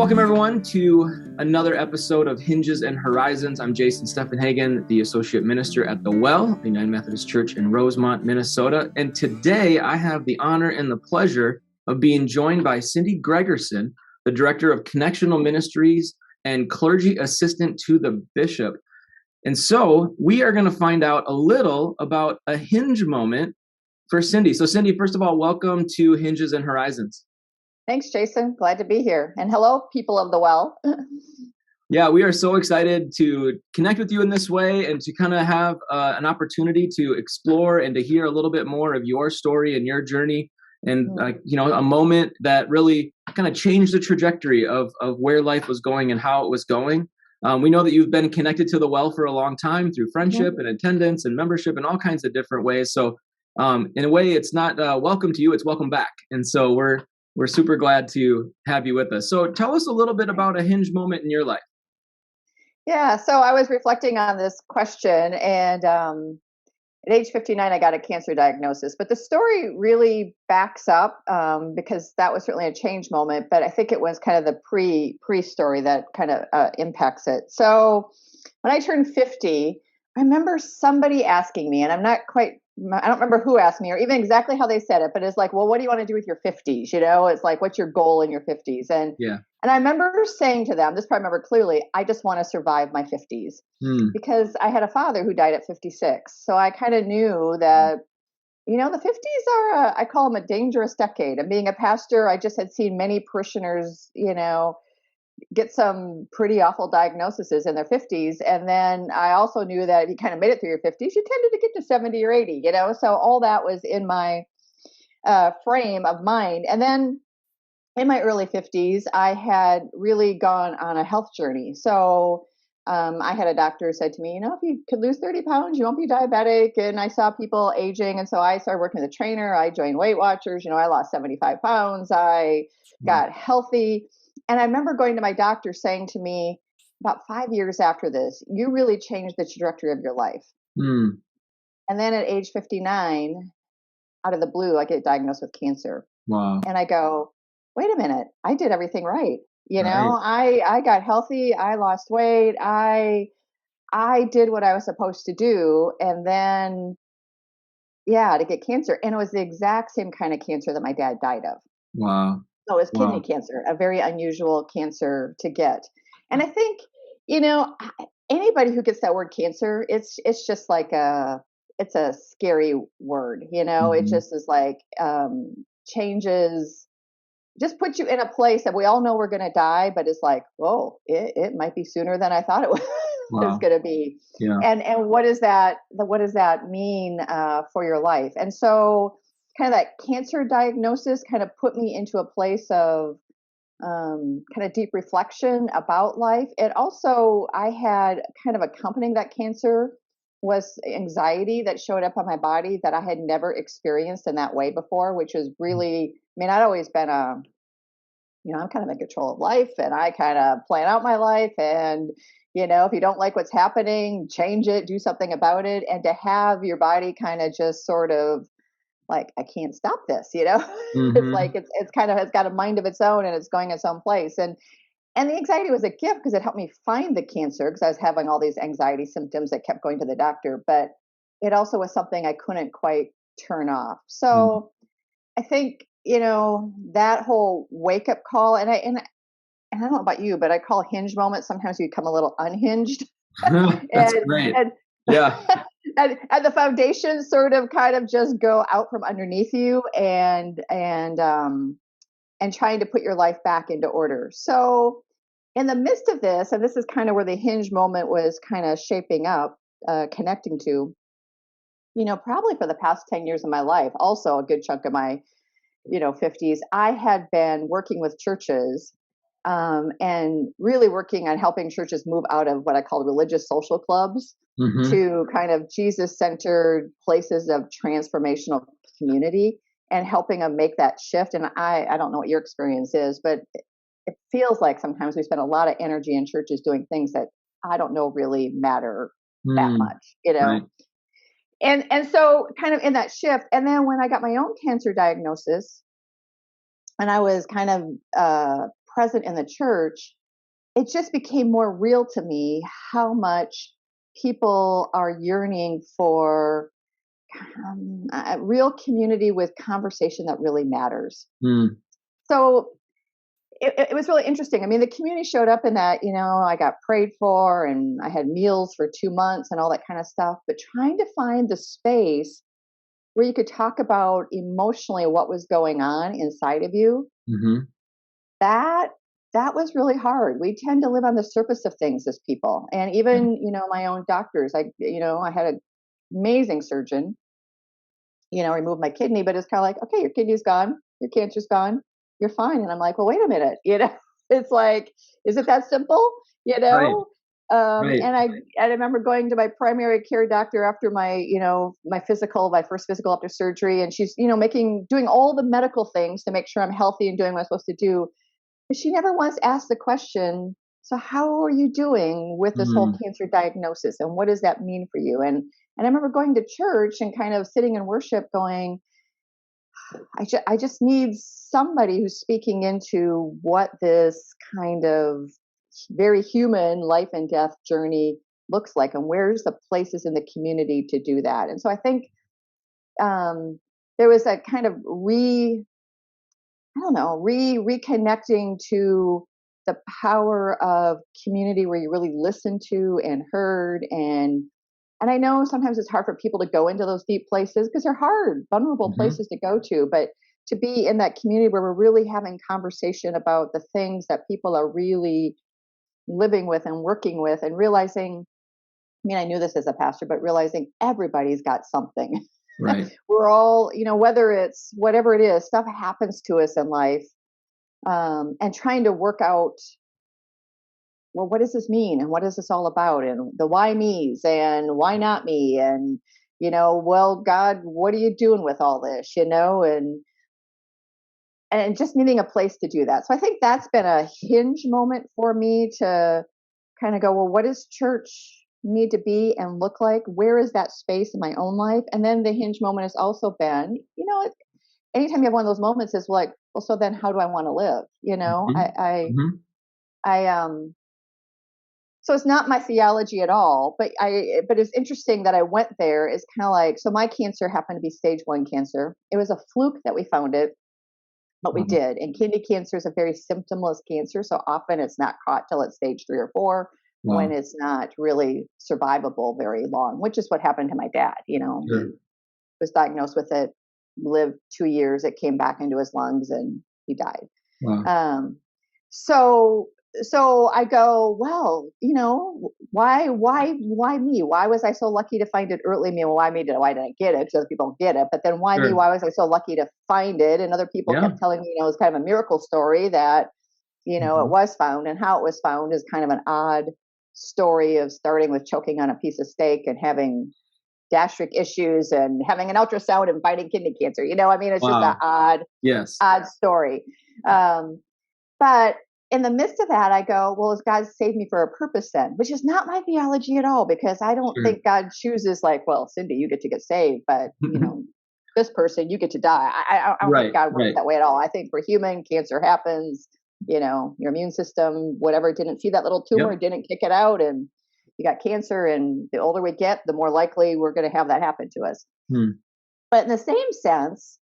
welcome everyone to another episode of Hinges and Horizons. I'm Jason Stephenhagen, the Associate Minister at The Well, the United Methodist Church in Rosemont, Minnesota. And today I have the honor and the pleasure of being joined by Cindy Gregorson, the Director of Connectional Ministries and Clergy Assistant to the Bishop. And so we are going to find out a little about a hinge moment for Cindy. So Cindy, first of all, welcome to Hinges and Horizons. Thanks, Jason. Glad to be here. And hello, people of the well. Yeah, we are so excited to connect with you in this way and to kind of have an opportunity to explore and to hear a little bit more of your story and your journey and, a moment that really kind of changed the trajectory of where life was going and how it was going. We know that you've been connected to the well for a long time through friendship and attendance and membership and all kinds of different ways. So in a way, it's not welcome to you, it's welcome back. And so we're super glad to have you with us. So tell us a little bit about a hinge moment in your life. Yeah, so I was reflecting on this question, and at age 59, I got a cancer diagnosis. But the story really backs up because that was certainly a change moment. But I think it was kind of the pre-story that kind of impacts it. So when I turned 50, I remember somebody asking me, and I don't remember who asked me or even exactly how they said it, but it's like, well, what do you want to do with your 50s? You know, it's like, what's your goal in your 50s? And I remember saying to them, this part I remember clearly, I just want to survive my 50s because I had a father who died at 56. So I kind of knew that, the 50s are, I call them a dangerous decade. And being a pastor, I just had seen many parishioners, get some pretty awful diagnoses in their 50s. And then I also knew that if you kind of made it through your 50s, you tended to get to 70 or 80, so all that was in my frame of mind. And then in my early 50s, I had really gone on a health journey. So I had a doctor who said to me, if you could lose 30 pounds, you won't be diabetic. And I saw people aging. And so I started working as a trainer. I joined Weight Watchers. I lost 75 pounds. I got healthy. And I remember going to my doctor saying to me about 5 years after this, you really changed the trajectory of your life. And then at age 59, out of the blue, I get diagnosed with cancer. Wow. And I go, wait a minute, I did everything right. I got healthy. I lost weight. I did what I was supposed to do. And then, to get cancer. And it was the exact same kind of cancer that my dad died of. Wow. So it was kidney cancer, a very unusual cancer to get. And I think, anybody who gets that word cancer, it's just like it's a scary word, it just is like changes, just puts you in a place that we all know we're going to die, but it's like, whoa, it might be sooner than I thought it was going to be. Yeah. And what does that mean for your life? And so kind of that cancer diagnosis kind of put me into a place of kind of deep reflection about life. And also I had kind of accompanying that cancer was anxiety that showed up on my body that I had never experienced in that way before, which was really, I'd always been I'm kind of in control of life and I kind of plan out my life. And, if you don't like what's happening, change it, do something about it. And to have your body kind of just sort of like, I can't stop this, It's like, it's got a mind of its own and it's going its own place. And the anxiety was a gift because it helped me find the cancer because I was having all these anxiety symptoms that kept going to the doctor, but it also was something I couldn't quite turn off. So I think, that whole wake up call and I don't know about you, but I call hinge moments. Sometimes you become a little unhinged. That's great. And the foundation sort of kind of just go out from underneath you and trying to put your life back into order. So in the midst of this, and this is kind of where the hinge moment was kind of shaping up, connecting to, probably for the past 10 years of my life, also a good chunk of my, 50s, I had been working with churches and really working on helping churches move out of what I call religious social clubs to kind of Jesus-centered places of transformational community and helping them make that shift. And I don't know what your experience is, but it feels like sometimes we spend a lot of energy in churches doing things that I don't know really matter that much, Right. And so kind of in that shift. And then when I got my own cancer diagnosis and I was kind of present in the church, it just became more real to me how much people are yearning for a real community with conversation that really matters. Mm. So it was really interesting. I mean, the community showed up in that, I got prayed for and I had meals for 2 months and all that kind of stuff. But trying to find the space where you could talk about emotionally what was going on inside of you, Mm-hmm. that was really hard. We tend to live on the surface of things as people. And Yeah. even, my own doctors, I had an amazing surgeon, remove my kidney, but it's kind of like, okay, your kidney's gone, your cancer's gone, you're fine. And I'm like, well, wait a minute, it's like, is it that simple? Right. Right. And I remember going to my primary care doctor after my, my first physical after surgery. And she's, doing all the medical things to make sure I'm healthy and doing what I'm supposed to do. But she never once asked the question, so how are you doing with this whole Mm. cancer diagnosis? And what does that mean for you? And I remember going to church and kind of sitting in worship going, I just need somebody who's speaking into what this kind of very human life and death journey looks like, and where's the places in the community to do that. And so I think there was a kind of reconnecting to the power of community where you really listen to and heard. And I know sometimes it's hard for people to go into those deep places because they're hard, vulnerable Mm-hmm. places to go to. But to be in that community where we're really having conversation about the things that people are really living with and working with, and realizing, I mean, I knew this as a pastor, but realizing everybody's got something. Right. We're all, whether it's whatever it is, stuff happens to us in life. And trying to work out, well, what does this mean? And what is this all about? And the why me's and why not me? And, well, God, what are you doing with all this? And just needing a place to do that. So I think that's been a hinge moment for me to kind of go, well, what does church need to be and look like? Where is that space in my own life? And then the hinge moment has also been, anytime you have one of those moments is like, well, so then how do I want to live? Mm-hmm. Mm-hmm. So it's not my theology at all, but it's interesting that I went there. Is kind of like, so my cancer happened to be stage 1 cancer. It was a fluke that we found it, but we did. And kidney cancer is a very symptomless cancer, so often it's not caught till it's stage 3 or 4, when Wow. it's not really survivable very long, which is what happened to my dad. Sure. He was diagnosed with it, lived 2 years, it came back into his lungs, and he died. Wow. So I go, well, why me? Why was I so lucky to find it early? I mean, well, why did I get it? Because other people don't get it. But then why me? Sure. Why was I so lucky to find it? And other people Yeah. kept telling me, it's kind of a miracle story that, Mm-hmm. it was found, and how it was found is kind of an odd story of starting with choking on a piece of steak and having gastric issues and having an ultrasound and fighting kidney cancer. I mean, it's just an Wow. Yes. odd story. But in the midst of that, I go, well, has God saved me for a purpose then? Which is not my theology at all, because I don't Sure. think God chooses like, well, Cindy, you get to get saved, but this person, you get to die. I don't Right. think God works Right. that way at all. I think for human, cancer happens. Your immune system, whatever, didn't see that little tumor, Yep. didn't kick it out, and you got cancer. And the older we get, the more likely we're going to have that happen to us. Hmm. But in the same sense,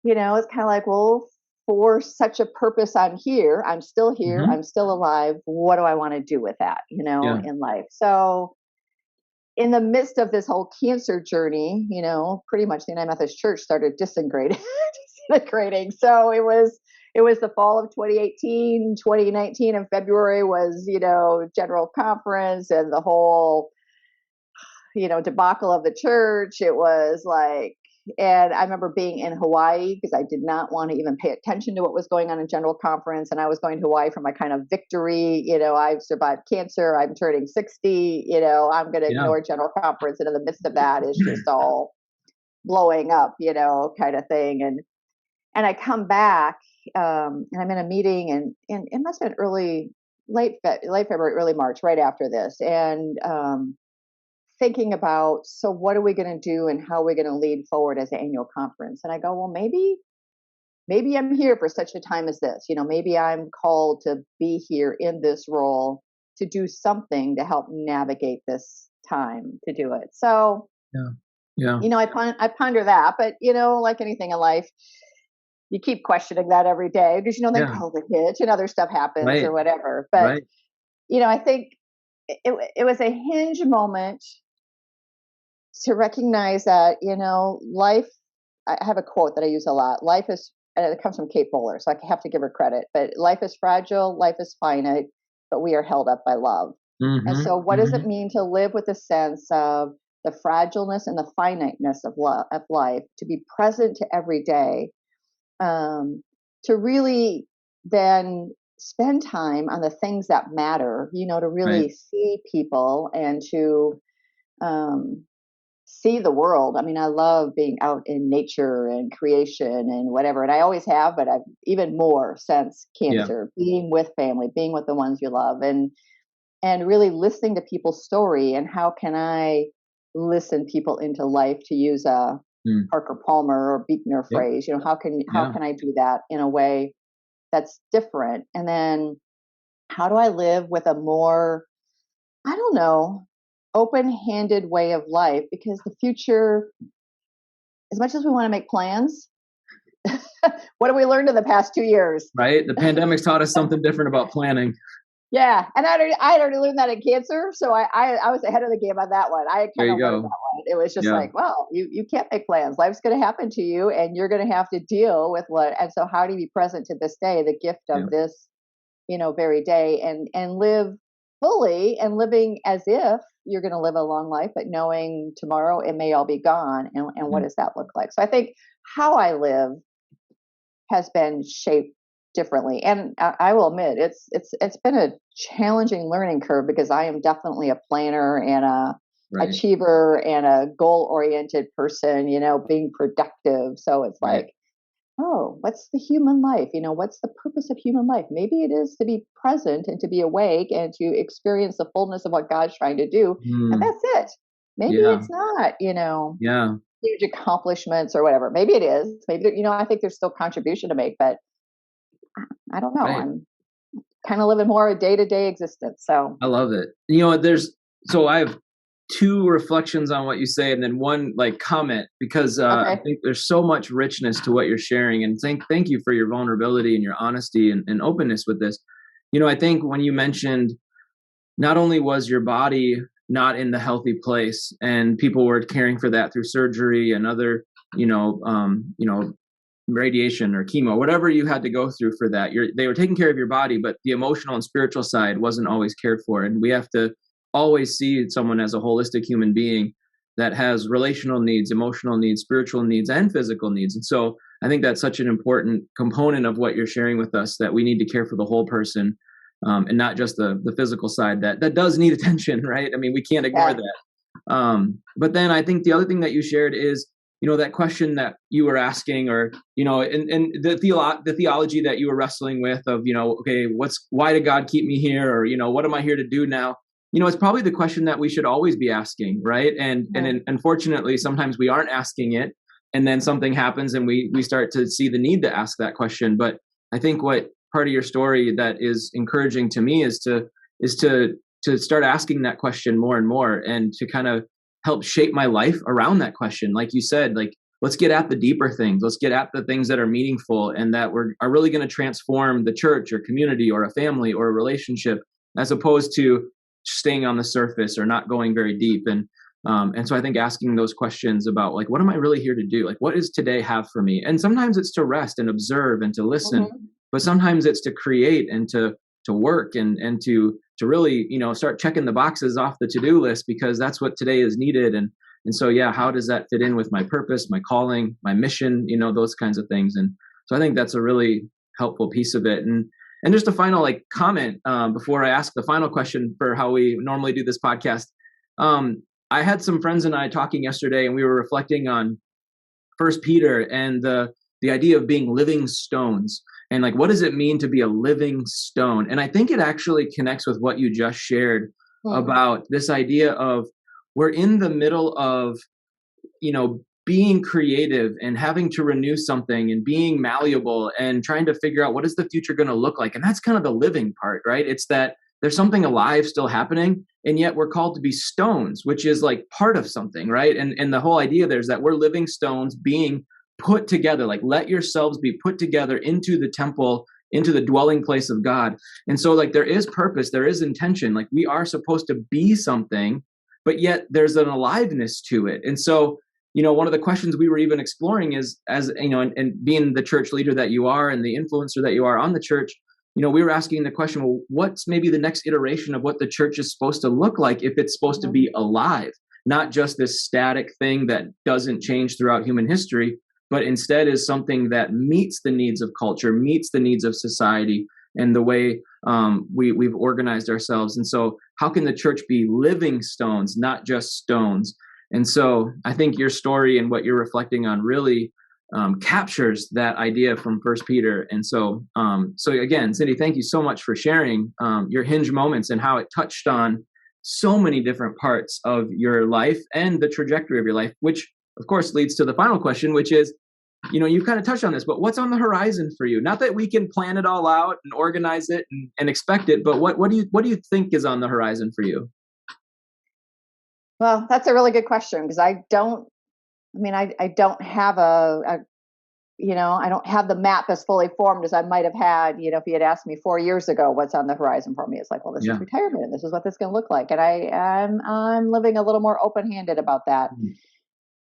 it's kind of like, well, for such a purpose, I'm here. I'm still here. Mm-hmm. I'm still alive. What do I want to do with that, Yeah. in life? So, in the midst of this whole cancer journey, pretty much the United Methodist Church started disintegrating. Disintegrating. So it was the fall of 2018, 2019 in February was, general conference and the whole, debacle of the church. It was like, and I remember being in Hawaii because I did not want to even pay attention to what was going on in general conference. And I was going to Hawaii for my kind of victory. I've survived cancer. I'm turning 60. I'm going to Yeah. ignore general conference. And in the midst of that, it's just all blowing up, kind of thing. And I come back and I'm in a meeting, and it must have been late February, early March, right after this. And thinking about, so what are we going to do and how are we going to lead forward as an annual conference? And I go, well, maybe maybe I'm here for such a time as this. Maybe I'm called to be here in this role to do something to help navigate this time to do it. So, yeah, I ponder that, but like anything in life, you keep questioning that every day because then yeah, COVID hits and other stuff happens right, or whatever. But right, I think it was a hinge moment to recognize that life. I have a quote that I use a lot. Life is, and it comes from Kate Bowler, so I have to give her credit. But life is fragile, life is finite, but we are held up by love. And so, what does it mean to live with a sense of the fragileness and the finiteness of life, to be present to every day, to really then spend time on the things that matter, to right, really see people and to um, see the world. I mean, I love being out in nature and creation and whatever. And I always have, but I've even more since yeah, cancer, being with family, being with the ones you love, and really listening to people's story and how can I listen people into life, to use a mm, Parker Palmer or Buechner yep, phrase. How yeah, can I do that in a way that's different? And then how do I live with a more, I don't know, open-handed way of life? Because the future, as much as we want to make plans, what have we learned in the past 2 years? right. The pandemic's taught us something different about planning. Yeah, and I had already learned that in cancer, so I was ahead of the game on that one. I had There kind you of learned that go. one. It was just Yeah, like, well, you can't make plans. Life's going to happen to you, and you're going to have to deal with what. And so, how do you be present to this day, the gift yeah, of this, very day, and live fully, and living as if you're going to live a long life, but knowing tomorrow it may all be gone, and what mm, does that look like? So I think how I live has been shaped differently. And I will admit, it's been a challenging learning curve because I am definitely a planner and a right, achiever and a goal oriented person, being productive. So it's right, like, oh, what's the human life? What's the purpose of human life? Maybe it is to be present and to be awake and to experience the fullness of what God's trying to do. And mm, that's it. Maybe yeah, it's not, yeah, huge accomplishments or whatever. Maybe it is. Maybe, I think there's still contribution to make, but I don't know. right. I'm kind of living more a day to day existence. So, I love it. So I have two reflections on what you say and then one like comment because I okay. think there's so much richness to what you're sharing. And thank you for your vulnerability and your honesty and openness with this. I think when you mentioned not only was your body not in the healthy place and people were caring for that through surgery and other, radiation or chemo, whatever you had to go through for that. They were taking care of your body, but the emotional and spiritual side wasn't always cared for. And we have to always see someone as a holistic human being that has relational needs, emotional needs, spiritual needs, and physical needs. And so I think that's such an important component of what you're sharing with us, that we need to care for the whole person, and not just the physical side that does need attention, right? I mean, we can't ignore Yeah. that. But then I think the other thing that you shared is, that question that you were asking, or, and the theology that you were wrestling with of, okay, why did God keep me here? Or, what am I here to do now? It's probably the question that we should always be asking, right? And unfortunately, sometimes we aren't asking it, and then something happens and we start to see the need to ask that question. But I think what part of your story that is encouraging to me is to start asking that question more and more, and to kind of help shape my life around that question. Like you said, like, let's get at the deeper things. Let's get at the things that are meaningful and that are really going to transform the church or community or a family or a relationship, as opposed to staying on the surface or not going very deep. And so I think asking those questions about, like, what am I really here to do? Like, what does today have for me? And sometimes it's to rest and observe and to listen, Hmm. but sometimes it's to create and to work and to really, start checking the boxes off the to-do list, because that's what today is needed. And so, yeah, how does that fit in with my purpose, my calling, my mission, those kinds of things. And so I think that's a really helpful piece of it. And just a final comment, before I ask the final question for how we normally do this podcast. I had some friends and I talking yesterday, and we were reflecting on First Peter and the idea of being living stones, and like, what does it mean to be a living stone? And I think it actually connects with what you just shared Hmm. about this idea of, we're in the middle of, being creative and having to renew something and being malleable and trying to figure out what is the future going to look like. And that's kind of the living part, right? It's that there's something alive still happening, and yet we're called to be stones, which is like part of something, right? And the whole idea there is that we're living stones being put together, like let yourselves be put together into the temple, into the dwelling place of God. And so like there is purpose, there is intention, like we are supposed to be something, but yet there's an aliveness to it. And so, one of the questions we were even exploring is, as and being the church leader that you are and the influencer that you are on the church, we were asking the question, well, what's maybe the next iteration of what the church is supposed to look like if it's supposed to be alive, not just this static thing that doesn't change throughout human history, but instead is something that meets the needs of culture, meets the needs of society and the way we've organized ourselves. And so how can the church be living stones, not just stones? And so I think your story and what you're reflecting on really captures that idea from First Peter. And so again, Cindy, thank you so much for sharing your hinge moments and how it touched on so many different parts of your life and the trajectory of your life, which of course leads to the final question, which is, you've kind of touched on this, but what's on the horizon for you? Not that we can plan it all out and organize it and expect it, but what do you think is on the horizon for you? Well, that's a really good question, because I don't have I don't have the map as fully formed as I might have had, if you had asked me 4 years ago what's on the horizon for me. It's like, well, this is retirement and this is what this is going to look like. And I'm living a little more open-handed about that.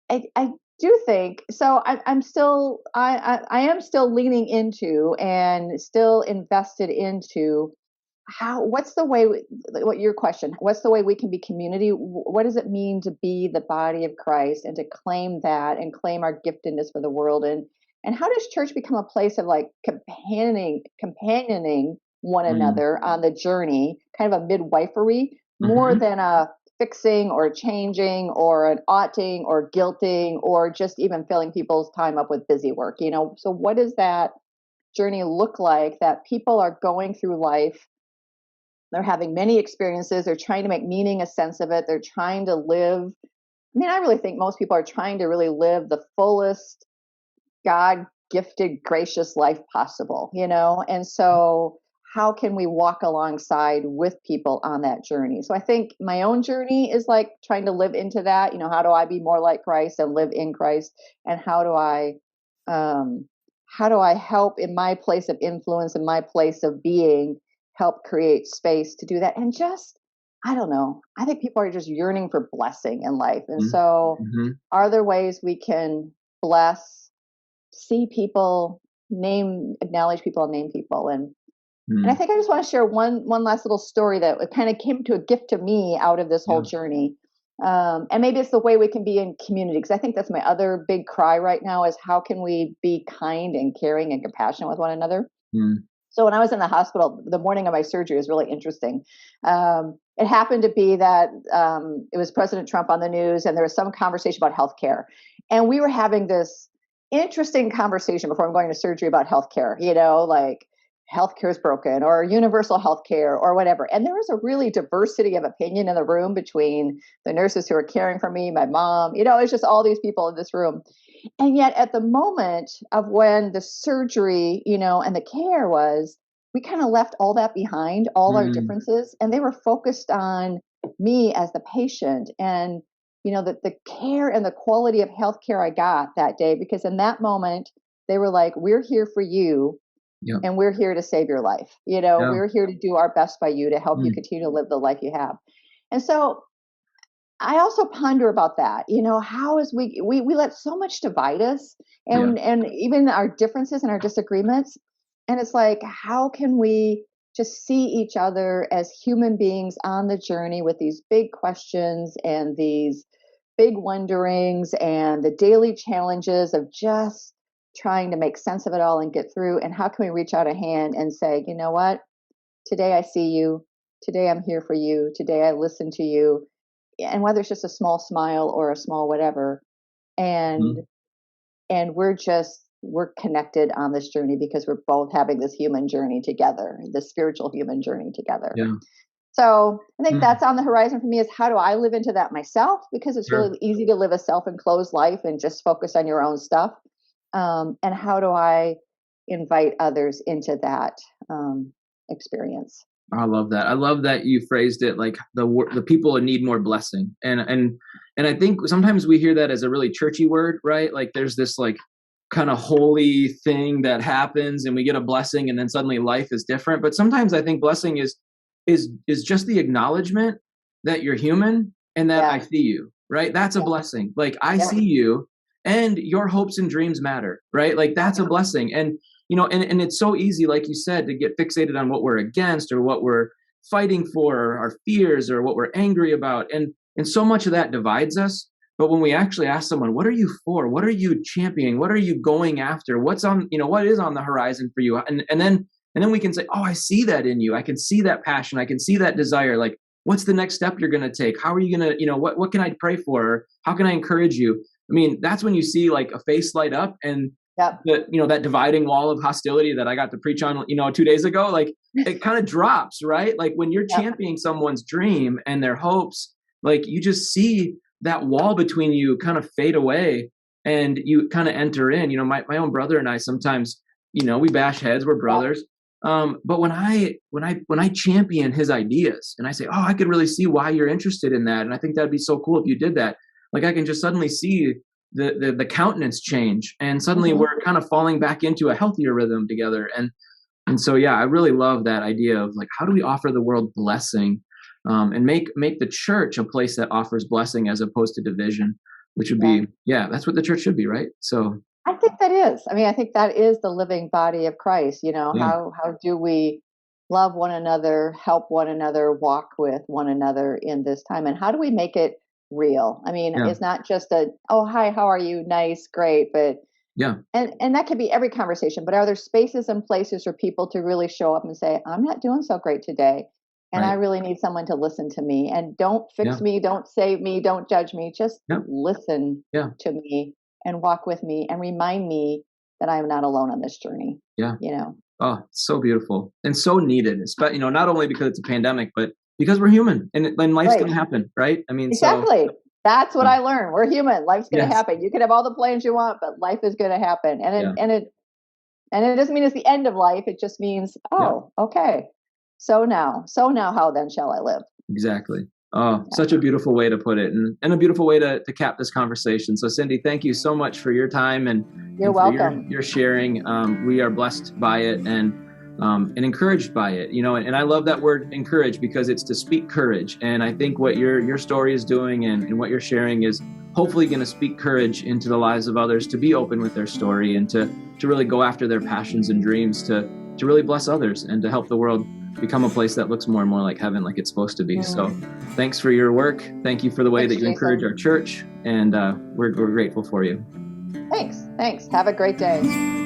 I do think so. I am still leaning into and still invested into what's the way, what your question, what's the way we can be community? What does it mean to be the body of Christ and to claim that and claim our giftedness for the world? And how does church become a place of like companioning one another on the journey, kind of a midwifery, more than a fixing or changing or an oughting or guilting or just even filling people's time up with busy work? So what does that journey look like, that people are going through life? They're having many experiences. They're trying to make meaning, a sense of it. They're trying to live. I really think most people are trying to really live the fullest God gifted, gracious life possible, And so how can we walk alongside with people on that journey? So I think my own journey is like trying to live into that. How do I be more like Christ and live in Christ? And how do I help in my place of influence, in my place of being, help create space to do that? And just, I don't know, I think people are just yearning for blessing in life. And so are there ways we can bless, see people, acknowledge people and name people? And I think I just want to share one last little story that kind of came to a gift to me out of this whole journey. And maybe it's the way we can be in community, because I think that's my other big cry right now, is how can we be kind and caring and compassionate with one another? So when I was in the hospital, the morning of my surgery was really interesting. It happened to be that it was President Trump on the news, and there was some conversation about healthcare. And we were having this interesting conversation before I'm going to surgery about healthcare, like healthcare is broken or universal healthcare or whatever. And there was a really diversity of opinion in the room between the nurses who were caring for me, my mom, it's just all these people in this room. And yet at the moment of when the surgery, and the care was, we kind of left all that behind, all our differences, and they were focused on me as the patient and, the care and the quality of healthcare I got that day, because in that moment, they were like, we're here for you. Yeah. And we're here to save your life. We're here to do our best by you to help you continue to live the life you have. And so I also ponder about that. How is we let so much divide us, and even our differences and our disagreements. And it's like, how can we just see each other as human beings on the journey with these big questions and these big wonderings and the daily challenges of just trying to make sense of it all and get through? And how can we reach out a hand and say, you know what? Today I see you. Today I'm here for you. Today I listen to you. And whether it's just a small smile or a small whatever. And we're connected on this journey because we're both having this human journey together, this spiritual human journey together. Yeah. So I think that's on the horizon for me, is how do I live into that myself? Because it's Sure. really easy to live a self-enclosed life and just focus on your own stuff. And how do I invite others into that experience? I love that. I love that you phrased it like the people need more blessing, and I think sometimes we hear that as a really churchy word, right? Like there's this like kind of holy thing that happens, and we get a blessing, and then suddenly life is different. But sometimes I think blessing is just the acknowledgement that you're human and that I see you, right? That's a blessing. Like I see you, and your hopes and dreams matter, right? Like that's a blessing. And and it's so easy, like you said, to get fixated on what we're against or what we're fighting for, or our fears, or what we're angry about. And so much of that divides us. But when we actually ask someone, what are you for? What are you championing? What are you going after? What's on, what is on the horizon for you? And then we can say, oh, I see that in you. I can see that passion. I can see that desire. Like, what's the next step you're going to take? How are you going to, what can I pray for? Or how can I encourage you? I mean, that's when you see like a face light up, and that dividing wall of hostility that I got to preach on, 2 days ago, like it kind of drops, right? Like when you're championing someone's dream and their hopes, like you just see that wall between you kind of fade away, and you kind of enter in. My own brother and I sometimes, we bash heads, we're brothers. But when I champion his ideas and I say, oh, I could really see why you're interested in that, and I think that'd be so cool if you did that. Like I can just suddenly see the countenance change, and suddenly we're kind of falling back into a healthier rhythm together. And so, yeah, I really love that idea of like, how do we offer the world blessing, and make the church a place that offers blessing as opposed to division, which would be, that's what the church should be, right? So I think that is. I mean, I think that is the living body of Christ. How do we love one another, help one another, walk with one another in this time, and how do we make it real? I mean, it's not just oh, hi, how are you? Nice, great, but and that could be every conversation. But are there spaces and places for people to really show up and say, I'm not doing so great today, and I really need someone to listen to me, and don't fix me, don't save me, don't judge me, just listen to me and walk with me and remind me that I am not alone on this journey. Oh, so beautiful and so needed, especially, not only because it's a pandemic, but because we're human, and life's going to happen, right? I mean, exactly. That's what I learned. We're human. Life's going to happen. You can have all the plans you want, but life is going to happen. And it doesn't mean it's the end of life. It just means, okay. So now how then shall I live? Exactly. Oh, such a beautiful way to put it, and a beautiful way to cap this conversation. So Cindy, thank you so much for your time and you're welcome. Your sharing. We are blessed by it and encouraged by it. And I love that word encourage, because it's to speak courage. And I think what your story is doing and what you're sharing is hopefully going to speak courage into the lives of others to be open with their story, and to really go after their passions and dreams, to really bless others and to help the world become a place that looks more and more like heaven, like it's supposed to be. So thanks for your work. Thank you for the way that you encourage our church. And we're grateful for you. Thanks. Have a great day.